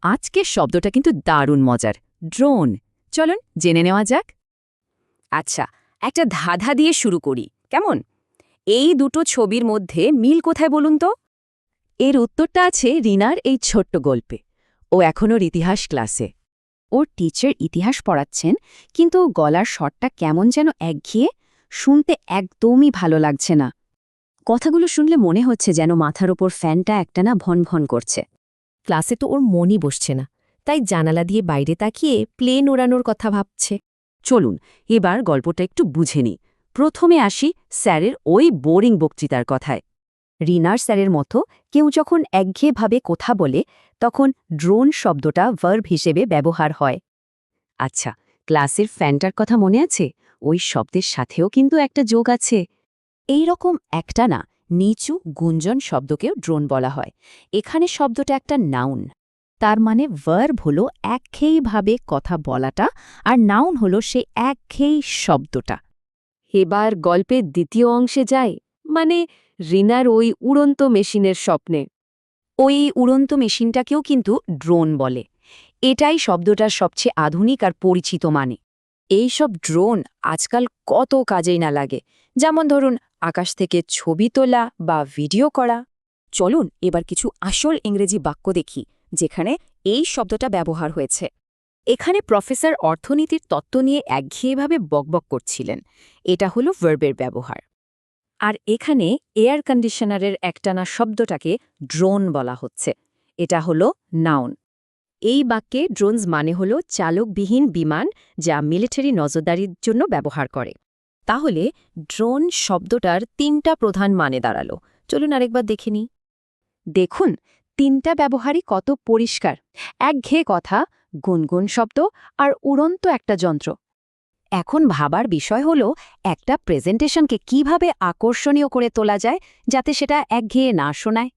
আজকের শব্দটা কিন্তু দারুণ মজার, ড্রোন। চলুন জেনে নেওয়া যাক। আচ্ছা, একটা ধাঁধা দিয়ে শুরু করি, কেমন? এই দুটো ছবির মধ্যে মিল কোথায় বলুন তো? এর উত্তরটা আছে রিনার এই ছোট্ট গল্পে। ও এখনও ইতিহাস ক্লাসে। ওর টিচার ইতিহাস পড়াচ্ছেন, কিন্তু গলার স্বরটা কেমন যেন একঘেয়ে, শুনতে একদমই ভালো লাগছে না। কথাগুলো শুনলে মনে হচ্ছে যেন মাথার ওপর ফ্যানটা একটানা ভন ভন করছে। ক্লাসে তো ওর মনই বসছে না, তাই জানালা দিয়ে বাইরে তাকিয়ে প্লেন ওড়ানোর কথা ভাবছে। চলুন এবার গল্পটা একটু বুঝে নিই। প্রথমে আসি স্যারের ওই বোরিং বক্তৃতার কথায়। রিনার স্যারের মতো কেউ যখন একঘেয়েভাবে কথা বলে, তখন ড্রোন শব্দটা ভার্ব হিসেবে ব্যবহার হয়। আচ্ছা, ক্লাসের ফ্যানটার কথা মনে আছে? ওই শব্দের সাথেও কিন্তু একটা যোগ আছে। এই রকম একটা না, নিচু গুঞ্জন শব্দকেও ড্রোন বলা হয়। এখানে শব্দটা একটা নাউন। তার মানে ভার্ব হলো একঘেয়েভাবে কথা বলাটা, আর নাউন হলো সে একঘেয়ে শব্দটা। এবার গল্পের দ্বিতীয় অংশে যায়, মানে রিনার ওই উড়ন্ত মেশিনের স্বপ্নে। ওই উড়ন্ত মেশিনটাকেও কিন্তু ড্রোন বলে। এটাই শব্দটার সবচেয়ে আধুনিক আর পরিচিত মানে। এই সব ড্রোন আজকাল কত কাজেই না লাগে, যেমন ধরুন আকাশ থেকে ছবি তোলা বা ভিডিও করা। চলুন এবার কিছু আসল ইংরেজি বাক্য দেখি যেখানে এই শব্দটা ব্যবহার হয়েছে। এখানে প্রফেসর অর্থনীতির তত্ত্ব নিয়ে একঘেয়েভাবে বকবক করছিলেন। এটা হলো ভার্বের ব্যবহার। আর এখানে এয়ার কন্ডিশনারের একটানা শব্দটাকে ড্রোন বলা হচ্ছে। এটা হলো নাউন। এই বাক্যে ড্রোনস মানে হল চালকবিহীন বিমান, যা মিলিটারি নজরদারির জন্য ব্যবহার করে। তাহলে ড্রোন শব্দটার তিনটা প্রধান মানে দাঁড়ালো। চলুন আরেকবার দেখে নিই। দেখুন, তিনটা ব্যবহারই কত পরিষ্কার। একঘেয়ে কথা, গুনগুন শব্দ আর উড়ন্ত একটা যন্ত্র। এখন ভাবার বিষয় হল একটা প্রেজেন্টেশনকে কিভাবে আকর্ষণীয় করে তোলা যায় যাতে সেটা একঘেয়ে না শোনায়।